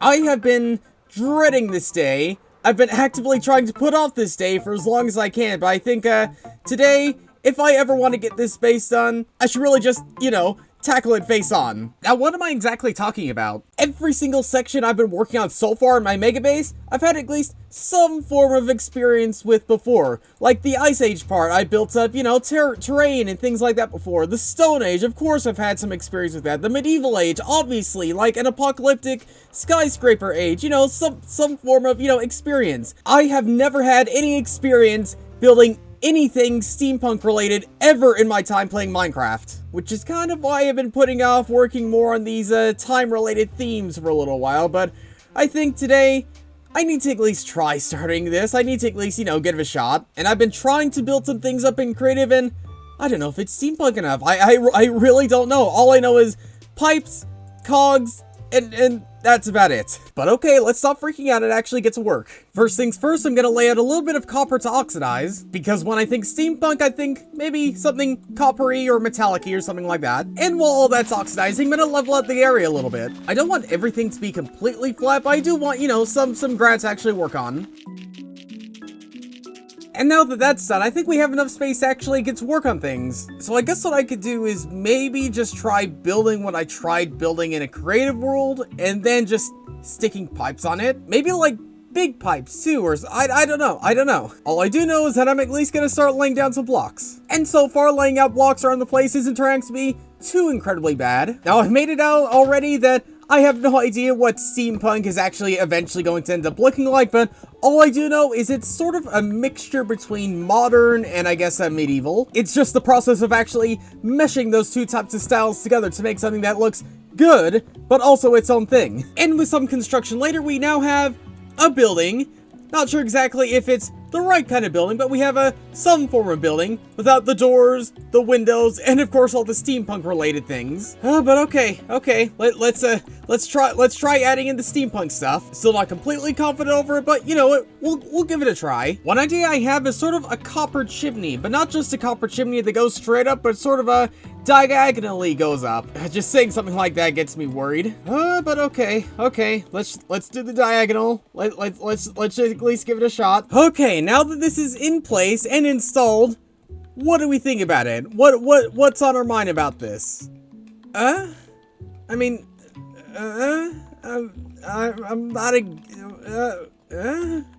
I have been dreading this day. I've been actively trying to put off this day for as long as I can, but I think, today, if I ever want to get this base done, I should really just, tackle it face on. Now, what am I exactly talking about? Every single section I've been working on so far in my mega base, I've had at least some form of experience with before. Like the Ice Age part, I built up, terrain and things like that before. The Stone Age, of course I've had some experience with that. The Medieval Age, obviously, like an apocalyptic skyscraper age, some form of, experience. I have never had any experience building anything steampunk related ever in my time playing Minecraft, which is kind of why I've been putting off working more on these time related themes for a little while. But I think today I need to at least try starting this. I need to at least, give it a shot. And I've been trying to build some things up in creative, and I don't know if it's steampunk enough. I really don't know. All I know is pipes, cogs, and that's about it. But okay, let's stop freaking out and actually get to work. First things first, I'm gonna lay out a little bit of copper to oxidize, because when I think steampunk, I think maybe something coppery or metallic-y or something like that. And while all that's oxidizing, I'm gonna level out the area a little bit. I don't want everything to be completely flat, but I do want, some ground to actually work on. And now that that's done, I think we have enough space to actually get to work on things. So I guess what I could do is maybe just try building what I tried building in a creative world, and then just sticking pipes on it. Maybe like big pipes too, or I don't know. All I do know is that I'm at least gonna start laying down some blocks. And so far, laying out blocks around the place isn't turning out to be too incredibly bad. Now, I've made it out already that I have no idea what steampunk is actually eventually going to end up looking like, but all I do know is it's sort of a mixture between modern and I guess medieval. It's just the process of actually meshing those two types of styles together to make something that looks good, but also its own thing. And with some construction later, we now have a building. Not sure exactly if it's the right kind of building, but we have some form of building without the doors, the windows, and of course all the steampunk related things. But okay. Let's try adding in the steampunk stuff. Still not completely confident over it, but you know what? We'll give it a try. One idea I have is sort of a copper chimney, but not just a copper chimney that goes straight up, but sort of a diagonally goes up. Just saying something like that gets me worried. But okay. Let's do the diagonal. Let's at least give it a shot. Okay, now that this is in place and installed, what do we think about it? What's on our mind about this? I'm not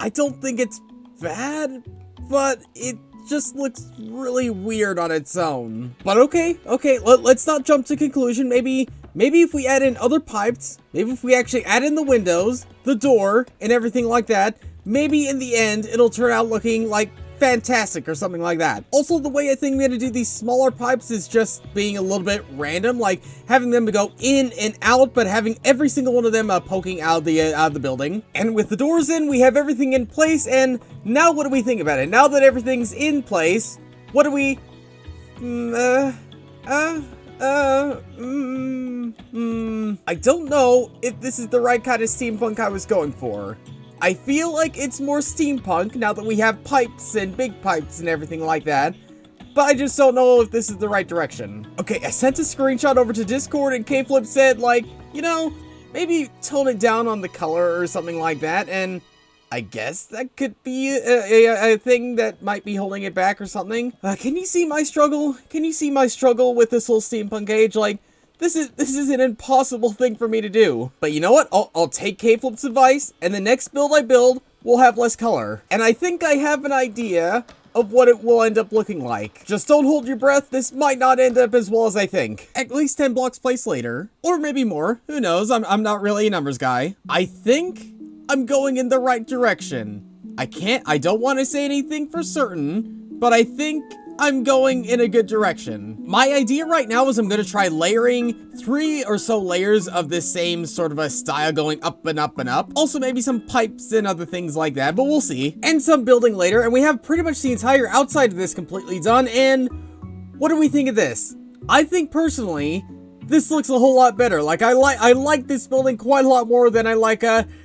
I don't think it's bad, but it just looks really weird on its own. But okay, let's not jump to conclusion. Maybe if we add in other pipes, maybe if we actually add in the windows, the door, and everything like that, maybe in the end, it'll turn out looking like fantastic or something like that. Also, the way I think I'm gonna do these smaller pipes is just being a little bit random, like having them go in and out, but having every single one of them poking out of the building. And with the doors in, we have everything in place, and now what do we think about it? Now that everything's in place, what do we... I don't know if this is the right kind of steampunk I was going for. I feel like it's more steampunk now that we have pipes and big pipes and everything like that, but I just don't know if this is the right direction. Okay, I sent a screenshot over to Discord and K-Flip said, like, maybe tone it down on the color or something like that, and I guess that could be a thing that might be holding it back or something. Can you see my struggle? Can you see my struggle with this whole steampunk age? Like, this is an impossible thing for me to do. But you know what? I'll take K-Flip's advice, and the next build I build will have less color. And I think I have an idea of what it will end up looking like. Just don't hold your breath, this might not end up as well as I think. At least 10 blocks placed later, or maybe more, who knows, I'm not really a numbers guy. I think I'm going in the right direction. I don't want to say anything for certain, but I think I'm going in a good direction. My idea right now is I'm going to try layering 3 or so layers of this same sort of a style going up and up and up. Also maybe some pipes and other things like that, but we'll see. And some building later, and we have pretty much the entire outside of this completely done, and what do we think of this? I think personally, this looks a whole lot better. Like, I like this building quite a lot more than I like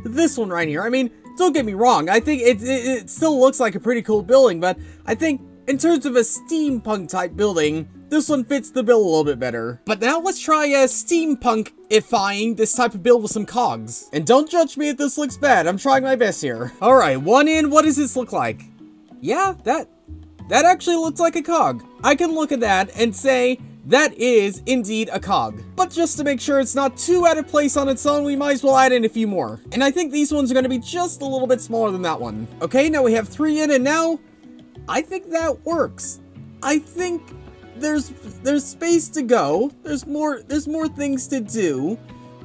this one right here. I mean, don't get me wrong, I think it still looks like a pretty cool building, but I think in terms of a steampunk type building, this one fits the bill a little bit better. But now let's try steampunk-ifying this type of build with some cogs. And don't judge me if this looks bad, I'm trying my best here. Alright, one in, what does this look like? Yeah, that actually looks like a cog. I can look at that and say, that is indeed a cog. But just to make sure it's not too out of place on its own, we might as well add in a few more. And I think these ones are going to be just a little bit smaller than that one. Okay, now we have 3 in, and now I think that works. I think there's space to go. There's more things to do,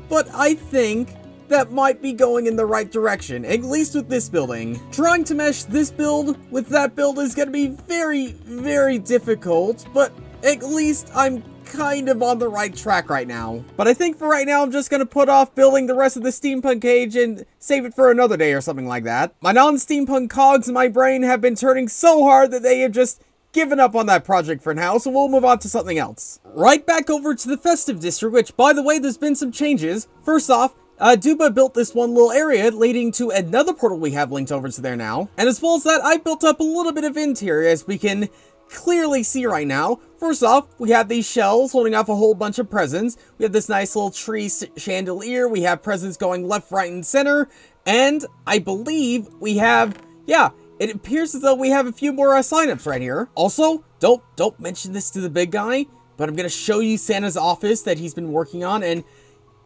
but I think that might be going in the right direction, at least with this building. Trying to mesh this build with that build is going to be very, very difficult, but at least I'm kind of on the right track right now. But I think for right now, I'm just going to put off building the rest of the steampunk cage and save it for another day or something like that. My non-steampunk cogs in my brain have been turning so hard that they have just given up on that project for now, so we'll move on to something else. Right back over to the festive district, which, by the way, there's been some changes. First off, Duba built this one little area leading to another portal we have linked over to there now. And as well as that, I built up a little bit of interior, as we can clearly see right now. First off, we have these shells holding off a whole bunch of presents. We have this nice little tree chandelier. We have presents going left, right, and center. And I believe we have, yeah, it appears as though we have a few more signups right here. Also, don't mention this to the big guy, but I'm going to show you Santa's office that he's been working on, and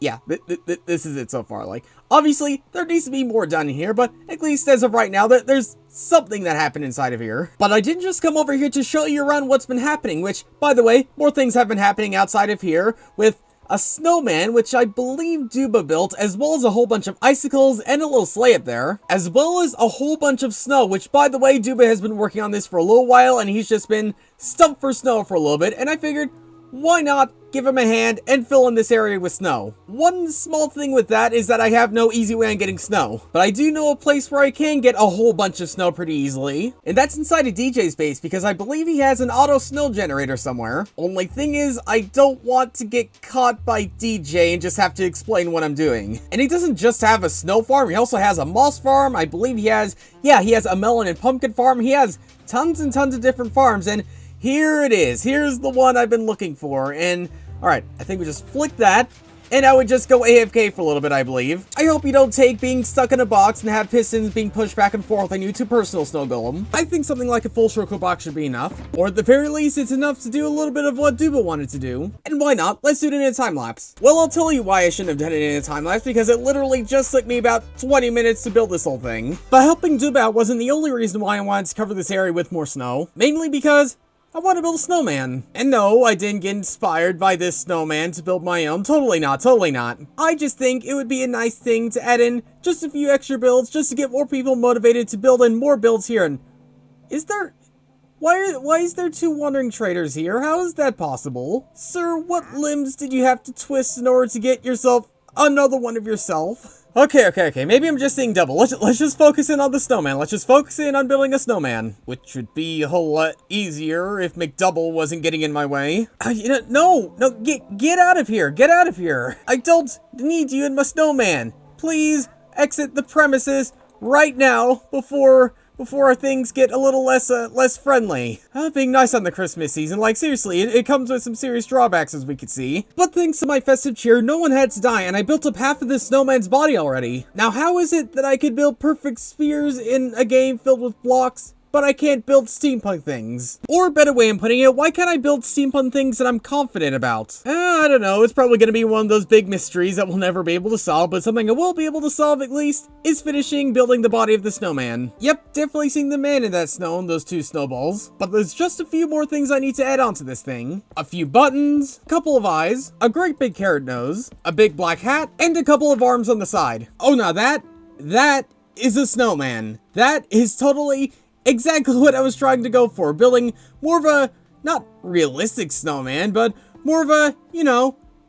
yeah, this is it so far. Like, obviously, there needs to be more done in here, but at least as of right now, there's something that happened inside of here. But I didn't just come over here to show you around what's been happening, which, by the way, more things have been happening outside of here with a snowman, which I believe Duba built, as well as a whole bunch of icicles and a little sleigh up there, as well as a whole bunch of snow, which, by the way, Duba has been working on this for a little while, and he's just been stumped for snow for a little bit, and I figured, why not give him a hand and fill in this area with snow? One small thing with that is that I have no easy way on getting snow, but I do know a place where I can get a whole bunch of snow pretty easily, and that's inside a DJ's base, because I believe he has an auto snow generator somewhere. Only thing is, I don't want to get caught by DJ and just have to explain what I'm doing. And he doesn't just have a snow farm, he also has a moss farm. I believe he has a melon and pumpkin farm. He has tons and tons of different farms, and here it is. Here's the one I've been looking for. And, alright, I think we just flick that. And I would just go AFK for a little bit, I believe. I hope you don't take being stuck in a box and have pistons being pushed back and forth on you too personal, Snow Golem. I think something like a full circle box should be enough. Or at the very least, it's enough to do a little bit of what Duba wanted to do. And why not? Let's do it in a time lapse. Well, I'll tell you why I shouldn't have done it in a time lapse, because it literally just took me about 20 minutes to build this whole thing. But helping Duba out wasn't the only reason why I wanted to cover this area with more snow. Mainly because I want to build a snowman. And no, I didn't get inspired by this snowman to build my own. Totally not, totally not. I just think it would be a nice thing to add in just a few extra builds just to get more people motivated to build in more builds here. And is there... Why is there 2 wandering traders here? How is that possible? Sir, what limbs did you have to twist in order to get yourself another one of yourself? Okay. Maybe I'm just seeing double. Let's just focus in on the snowman. Let's just focus in on building a snowman, which would be a whole lot easier if McDouble wasn't getting in my way. No, get out of here. Get out of here. I don't need you in my snowman. Please exit the premises right now before things get a little less friendly. Being nice on the Christmas season, like seriously, it comes with some serious drawbacks as we can see. But thanks to my festive cheer, no one had to die, and I built up half of this snowman's body already. Now how is it that I could build perfect spheres in a game filled with blocks, but I can't build steampunk things? Or a better way of putting it, why can't I build steampunk things that I'm confident about? I don't know, it's probably going to be one of those big mysteries that we'll never be able to solve, but something I will be able to solve at least is finishing building the body of the snowman. Yep, definitely seeing the man in that snow and those 2 snowballs. But there's just a few more things I need to add on to this thing. A few buttons, a couple of eyes, a great big carrot nose, a big black hat, and a couple of arms on the side. Oh, now that is a snowman. That is totally exactly what I was trying to go for, building more of a, not realistic snowman, but more of a,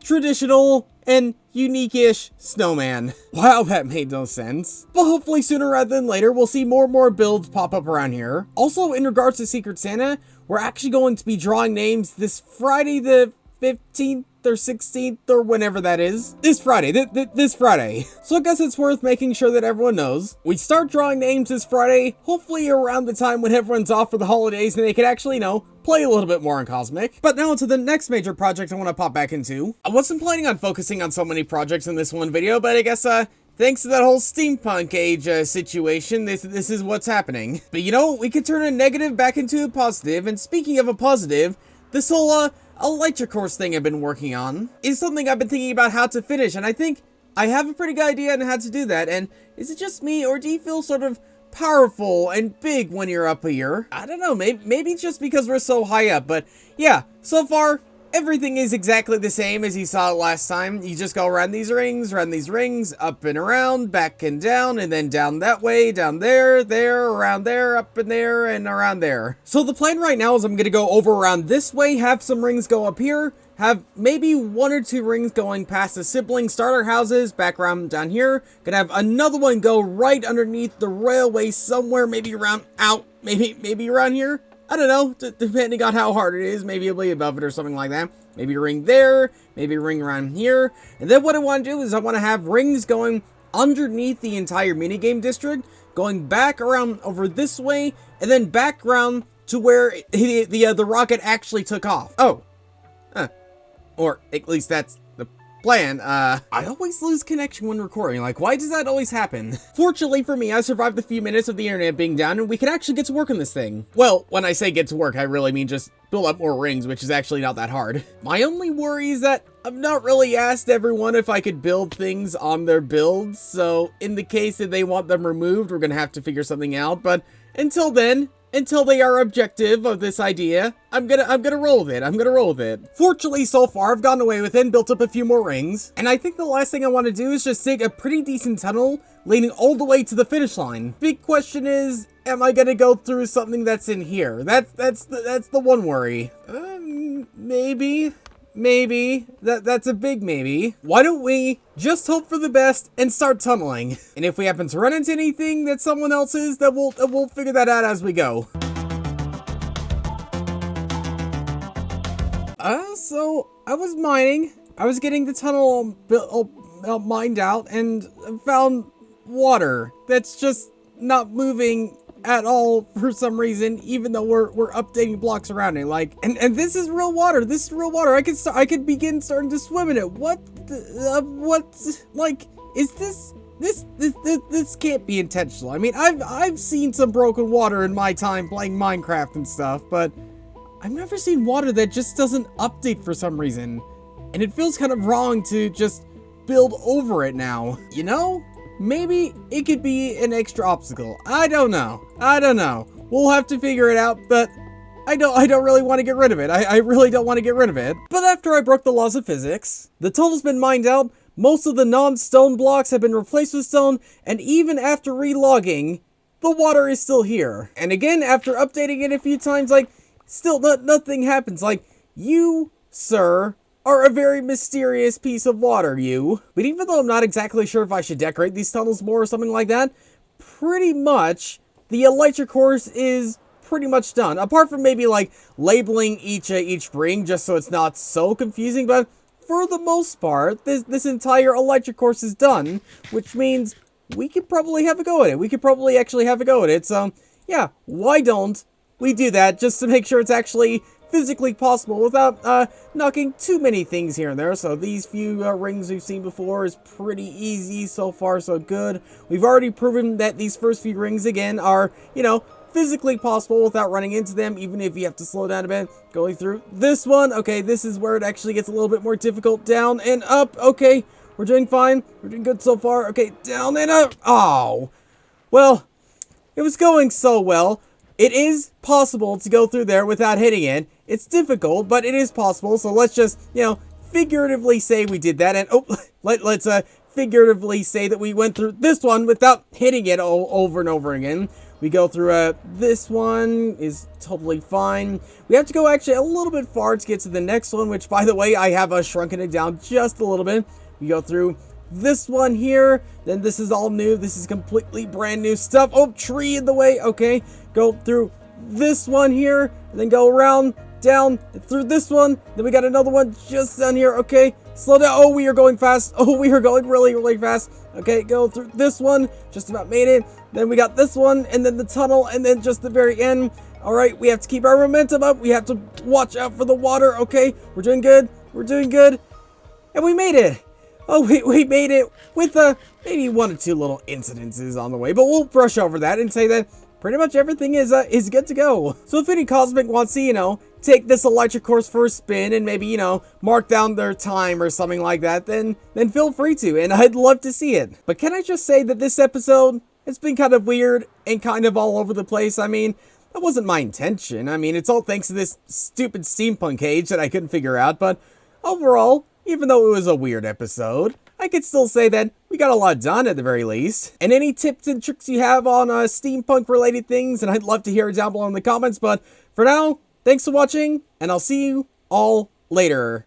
traditional and unique-ish snowman. Wow, that made no sense. But hopefully sooner rather than later, we'll see more and more builds pop up around here. Also, in regards to Secret Santa, we're actually going to be drawing names this Friday the 15th, or 16th or whenever that is. This Friday, this Friday. So I guess it's worth making sure that everyone knows. We start drawing names this Friday, hopefully around the time when everyone's off for the holidays and they can actually, play a little bit more on Cosmic. But now to the next major project I want to pop back into. I wasn't planning on focusing on so many projects in this one video, but I guess, thanks to that whole steampunk age situation, this is what's happening. But we could turn a negative back into a positive, and speaking of a positive, this whole, electric course thing I've been working on is something I've been thinking about how to finish, and I think I have a pretty good idea on how to do that. And is it just me, or do you feel sort of powerful and big when you're up here? I don't know, maybe it's just because we're so high up, but yeah, so far, everything is exactly the same as you saw it last time. You just go around these rings, up and around, back and then down that way, down there, around there, up and there, and around there. So the plan right now is I'm gonna go over around this way, have some rings go up here, have maybe 1 or 2 rings going past the sibling starter houses, back around down here. Gonna have another one go right underneath the railway somewhere, maybe around out, maybe around here. I don't know, depending on how hard it is, maybe it'll be above it or something like that. Maybe a ring there, maybe a ring around here. And then what I want to do is I want to have rings going underneath the entire minigame district, going back around over this way, and then back around to where the rocket actually took off. Oh. Or at least that's the plan. I always lose connection when recording. Like, why does that always happen? Fortunately for me, I survived a few minutes of the internet being down, and we can actually get to work on this thing. Well, when I say get to work, I really mean just build up more rings, which is actually not that hard. My only worry is that I've not really asked everyone if I could build things on their builds, so in the case that they want them removed, we're gonna have to figure something out. But until then, until they are objective of this idea, I'm gonna roll with it. Fortunately, so far, I've gotten away with it and built up a few more rings. And I think the last thing I want to do is just dig a pretty decent tunnel leading all the way to the finish line. Big question is, am I gonna go through something that's in here? That's the one worry. Maybe. That's a big maybe. Why don't we just hope for the best and start tunneling? And if we happen to run into anything that's someone else's, then we'll figure that out as we go. So I was mining. I was getting the tunnel mined out and found water that's just not moving at all for some reason, even though we're updating blocks around it. Like, and this is real water. This is real water. I could begin starting to swim in it. Like, is this can't be intentional. I mean, I've seen some broken water in my time playing Minecraft and stuff, but I've never seen water that just doesn't update for some reason. And it feels kind of wrong to just build over it now, Maybe it could be an extra obstacle. I don't know. We'll have to figure it out, but I don't really want to get rid of it. I really don't want to get rid of it. But after I broke the laws of physics, the tunnel's been mined out, most of the non-stone blocks have been replaced with stone, and even after relogging, the water is still here. And again, after updating it a few times, like, still nothing happens. Like, you, sir, are a very mysterious piece of water, you. But even though I'm not exactly sure if I should decorate these tunnels more or something like that, pretty much the electric course is pretty much done. Apart from maybe like labeling each ring just so it's not so confusing, but for the most part, this entire electric course is done, which means we could probably have a go at it. We could probably actually have a go at it. So yeah, why don't we do that just to make sure it's actually physically possible without knocking too many things here and there. So these few rings we've seen before is pretty easy. So far, so good. We've already proven that these first few rings, again, are, physically possible without running into them, even if you have to slow down a bit. Going through this one, okay, this is where it actually gets a little bit more difficult. Down and up, okay, we're doing fine. We're doing good so far. Okay, down and up. Oh, well, it was going so well. It is possible to go through there without hitting it. It's difficult, but it is possible. So let's just, figuratively say we did that. And let's figuratively say that we went through this one without hitting it over and over again. We go through this one is totally fine. We have to go actually a little bit far to get to the next one, which, by the way, I have shrunken it down just a little bit. We go through this one here, then this is all new. This is completely brand new stuff. Oh, tree in the way. Okay, go through this one here, and then go around down, through this one, then we got another one just down here, okay, slow down, oh, we are going fast, oh, we are going really, really fast, okay, go through this one, just about made it, then we got this one, and then the tunnel, and then just the very end. Alright, we have to keep our momentum up, we have to watch out for the water, okay, we're doing good, and we made it. Oh, we made it with maybe 1 or 2 little incidences on the way, but we'll brush over that and say that pretty much everything is good to go. So if any Cosmic wants to, take this electric course for a spin and maybe, mark down their time or something like that, then feel free to, and I'd love to see it. But can I just say that this episode has been kind of weird and kind of all over the place? I mean, that wasn't my intention. I mean, it's all thanks to this stupid steampunk age that I couldn't figure out, but overall, even though it was a weird episode, I could still say that we got a lot done at the very least. And any tips and tricks you have on steampunk related things, and I'd love to hear it down below in the comments. But for now, thanks for watching, and I'll see you all later.